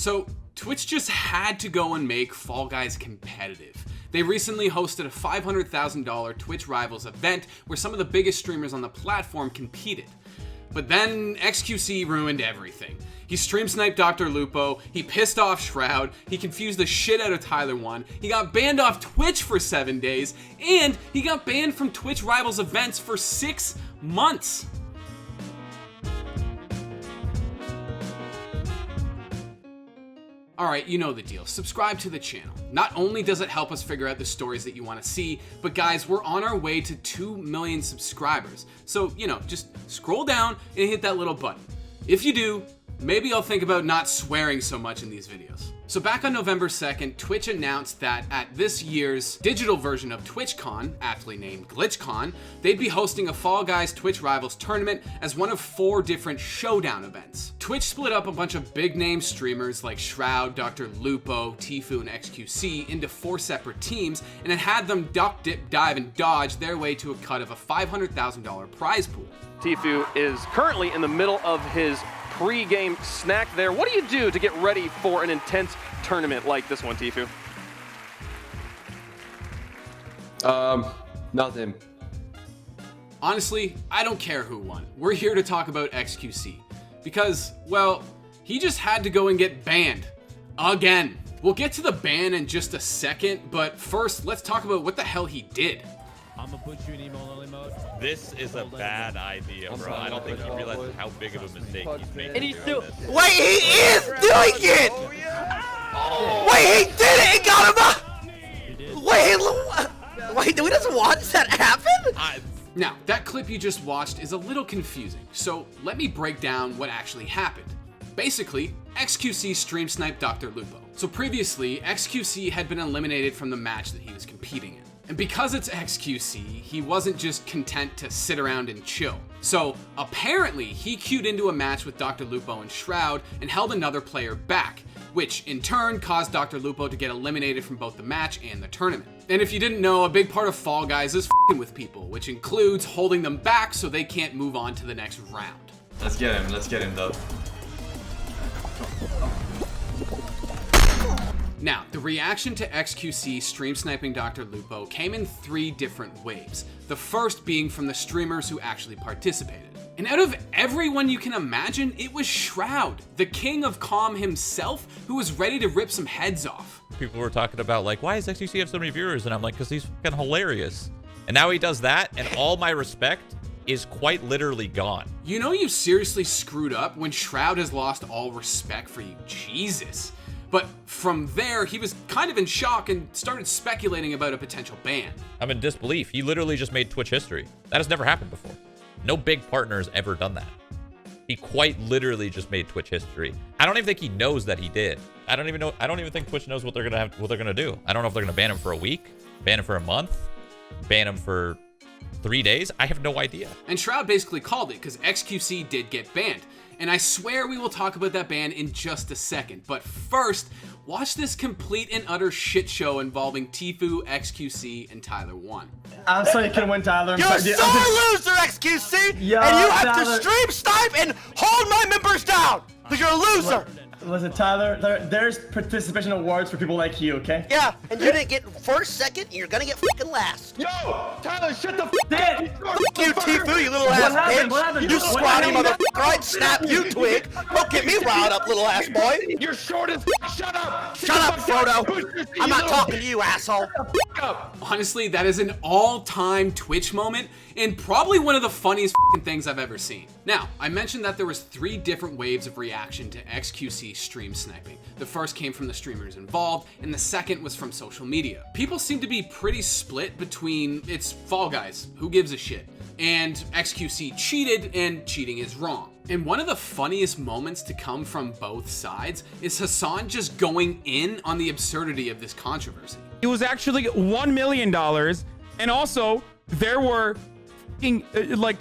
So Twitch just had to go and make Fall Guys competitive. They recently hosted a $500,000 Twitch Rivals event where some of the biggest streamers on the platform competed. But then xQc ruined everything. He stream sniped DrLupo, he pissed off Shroud, he confused the shit out of Tyler1, he got banned off Twitch for 7 days, and he got banned from Twitch Rivals events for 6 months. Alright, you know the deal. Subscribe to the channel. Not only does it help us figure out the stories that you want to see, but guys, we're on our way to 2 million subscribers. So, you know, just scroll down and hit that little button. If you do, maybe I'll think about not swearing so much in these videos. So back on November 2nd, Twitch announced that at this year's digital version of TwitchCon, aptly named Glitchcon, they'd be hosting a Fall Guys Twitch Rivals tournament as one of 4 different showdown events. Twitch split up a bunch of big name streamers like Shroud, DrLupo, Tfue, and xQc into 4 separate teams, and it had them duck, dip, dive, and dodge their way to a cut of a $500,000 prize pool. Tfue is currently in the middle of his pre-game snack there. What do you do to get ready for an intense tournament like this one, Tfue? Nothing. Honestly, I don't care who won. We're here to talk about xQc. Because, well, he just had to go and get banned. Again. We'll get to the ban in just a second, but first, let's talk about what the hell he did. I'm gonna put you in emo only mode. This is a bad idea, bro. I don't think he realizes how big of a mistake he's making. And he's still. Wait, he is doing it! Oh, yeah. Wait, he did it! He got him up! He did. Wait, do we just watch that happen? Now, that clip you just watched is a little confusing, so let me break down what actually happened. Basically, xQc stream sniped DrLupo. So previously, xQc had been eliminated from the match that he was competing in. And because it's xQc, he wasn't just content to sit around and chill. So apparently, he queued into a match with DrLupo and Shroud and held another player back, which in turn caused DrLupo to get eliminated from both the match and the tournament. And if you didn't know, a big part of Fall Guys is f***ing with people, which includes holding them back so they can't move on to the next round. Let's get him though. Now, the reaction to xQc stream sniping DrLupo came in 3 different waves. The first being from the streamers who actually participated. And out of everyone you can imagine, it was Shroud, the king of calm himself, who was ready to rip some heads off. People were talking about, like, why does xQc have so many viewers? And I'm like, because he's fucking hilarious. And now he does that, and all my respect is quite literally gone. You know you seriously screwed up when Shroud has lost all respect for you. Jesus. But from there, he was kind of in shock and started speculating about a potential ban. I'm in disbelief. He literally just made Twitch history. That has never happened before. No big partner has ever done that. He quite literally just made Twitch history. I don't even think he knows that he did. I don't even think Twitch knows what they're gonna do. I don't know if they're gonna ban him for a week, ban him for a month, ban him for 3 days. I have no idea. And Shroud basically called it because xQc did get banned. And I swear we will talk about that ban in just a second. But first, watch this complete and utter shit show involving Tfue, xQc, and Tyler1. I'm sorry you couldn't win, Tyler. You're a sore loser, xQc! Yo, and you have Tyler. to stream snipe and hold my members down! Because you're a loser! Listen, Tyler, there's participation awards for people like you, okay? Yeah, and you didn't get first, second, and you're gonna get fucking last. Yo, Tyler, shut the f Dan! Fuck you, Tfue, you little ass bitch! What happened? You squatty motherfucker! I'd snap you, twig! Don't get me riled up, little ass boy! You're short as f. Shut up! Shut up, Frodo! I'm not talking to you, asshole! Honestly, that is an all-time Twitch moment and probably one of the funniest things I've ever seen. Now, I mentioned that there was 3 different waves of reaction to xQc stream sniping. The first came from the streamers involved, and the second was from social media. People seem to be pretty split between it's Fall Guys, who gives a shit, and xQc cheated, and cheating is wrong. And one of the funniest moments to come from both sides is Hassan just going in on the absurdity of this controversy. It was actually $1 million, and also there were like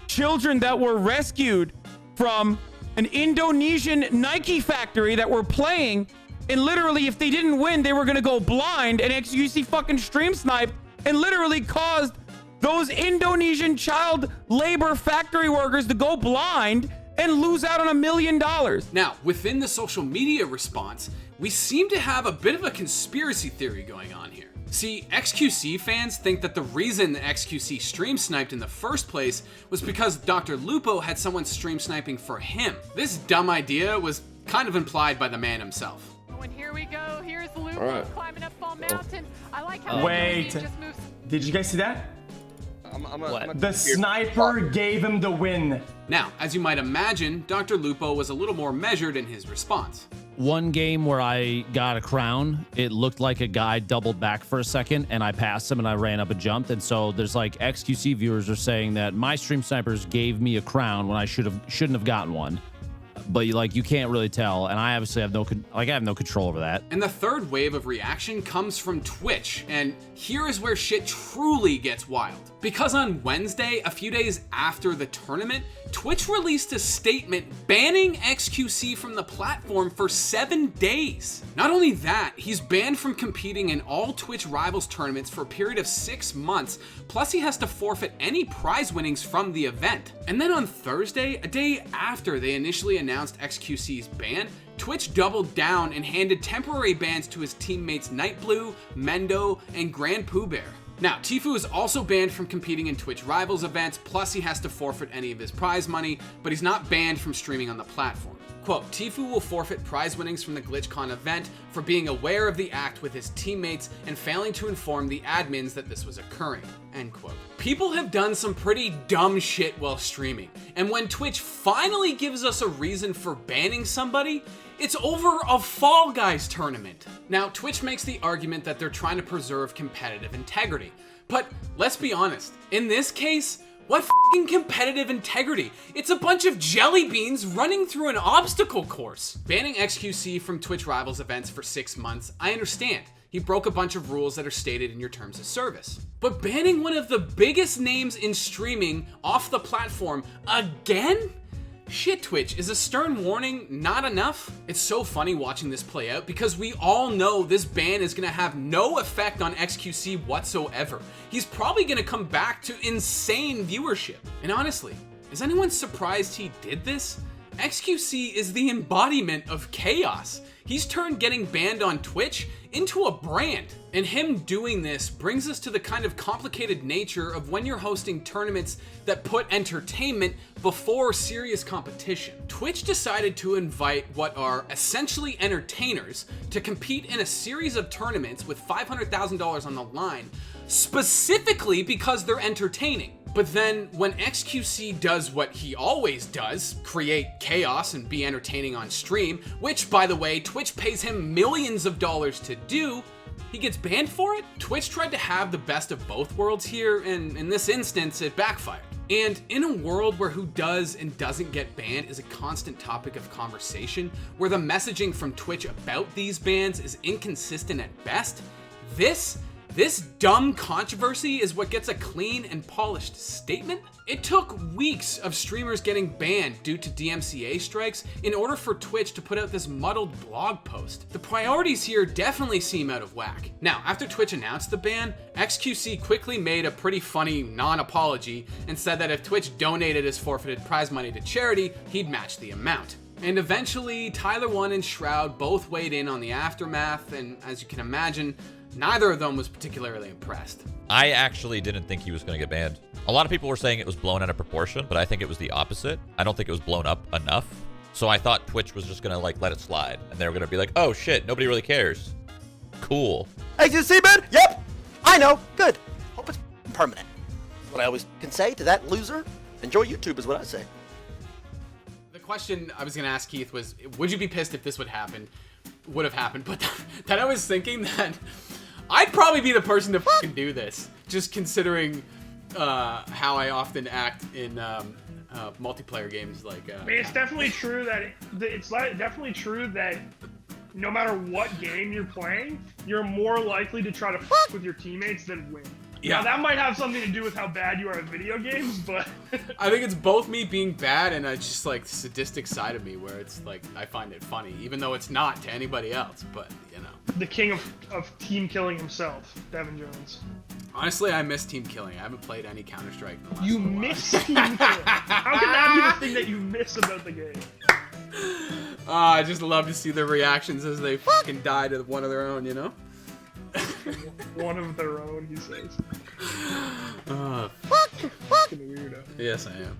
children that were rescued from an Indonesian Nike factory that were playing, and literally if they didn't win they were gonna go blind, and xQc fucking stream sniped and literally caused those Indonesian child labor factory workers to go blind and lose out on $1 million. Now, within the social media response, we seem to have a bit of a conspiracy theory going on here. See, xQc fans think that the reason that xQc stream sniped in the first place was because DrLupo had someone stream sniping for him. This dumb idea was kind of implied by the man himself. And here we go. Here's Lupo climbing up Fall Mountain. I like how Wait. just moves. Did you guys see that? What? The sniper gave him the win. Now, as you might imagine, DrLupo was a little more measured in his response. One game where I got a crown, it looked like a guy doubled back for a second and I passed him and I ran up and jumped. And so there's like xQc viewers are saying that my stream snipers gave me a crown when I shouldn't have gotten one. But you can't really tell, and I obviously have no control over that. And the third wave of reaction comes from Twitch, and here is where shit truly gets wild. Because on Wednesday, a few days after the tournament, Twitch released a statement banning xQc from the platform for 7 days. Not only that, he's banned from competing in all Twitch Rivals tournaments for a period of 6 months, plus he has to forfeit any prize winnings from the event. And then on Thursday, a day after they initially announced xQc's ban, Twitch doubled down and handed temporary bans to his teammates Nightblue, Mendo, and Grand Pooh Bear. Now, Tfue is also banned from competing in Twitch Rivals events, plus he has to forfeit any of his prize money, but he's not banned from streaming on the platform. Quote, Tfue will forfeit prize winnings from the Glitchcon event for being aware of the act with his teammates and failing to inform the admins that this was occurring, end quote. People have done some pretty dumb shit while streaming, and when Twitch finally gives us a reason for banning somebody, it's over a Fall Guys tournament. Now, Twitch makes the argument that they're trying to preserve competitive integrity, but let's be honest, in this case, what f***ing competitive integrity? It's a bunch of jelly beans running through an obstacle course. Banning xQc from Twitch Rivals events for 6 months, I understand. He broke a bunch of rules that are stated in your terms of service. But banning one of the biggest names in streaming off the platform again? Shit, Twitch, is a stern warning not enough? It's so funny watching this play out because we all know this ban is gonna have no effect on xQc whatsoever. He's probably gonna come back to insane viewership. And honestly, is anyone surprised he did this? xQc is the embodiment of chaos. He's turned getting banned on Twitch into a brand. And him doing this brings us to the kind of complicated nature of when you're hosting tournaments that put entertainment before serious competition. Twitch decided to invite what are essentially entertainers to compete in a series of tournaments with $500,000 on the line, specifically because they're entertaining. But then when xQc does what he always does, create chaos and be entertaining on stream, which by the way, Twitch pays him millions of dollars to do, he gets banned for it? Twitch tried to have the best of both worlds here, and in this instance, it backfired. And in a world where who does and doesn't get banned is a constant topic of conversation, where the messaging from Twitch about these bans is inconsistent at best, this dumb controversy is what gets a clean and polished statement? It took weeks of streamers getting banned due to DMCA strikes in order for Twitch to put out this muddled blog post. The priorities here definitely seem out of whack. Now, after Twitch announced the ban, xQc quickly made a pretty funny non-apology and said that if Twitch donated his forfeited prize money to charity, he'd match the amount. And eventually, Tyler1 and Shroud both weighed in on the aftermath, and as you can imagine, neither of them was particularly impressed. I actually didn't think he was going to get banned. A lot of people were saying it was blown out of proportion, but I think it was the opposite. I don't think it was blown up enough. So I thought Twitch was just going to let it slide. And they were going to be like, oh shit, nobody really cares. Cool. xQc ban? Yep. I know. Good. Hope it's permanent. What I always can say to that loser, enjoy YouTube is what I say. The question I was going to ask Keith was, would you be pissed if this would have happened? But that I was thinking that I'd probably be the person to fucking do this, just considering how I often act in multiplayer games like. I mean, it's definitely true that definitely true that no matter what game you're playing, you're more likely to try to fuck with your teammates than win. Yeah, now, that might have something to do with how bad you are at video games, but I think it's both me being bad and just like sadistic side of me where it's like I find it funny, even though it's not to anybody else. But you know, the king of team killing himself, Devin Jones. Honestly, I miss team killing. I haven't played any Counter-Strike in the last You little while. miss team killing. How can that be the thing that you miss about the game? I just love to see their reactions as they fucking die to one of their own, you know? One of their own, he says. Fucking weirdo. Yes, I am.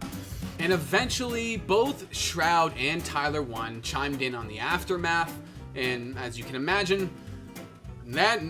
And eventually, both Shroud and Tyler 1 chimed in on the aftermath, and as you can imagine, that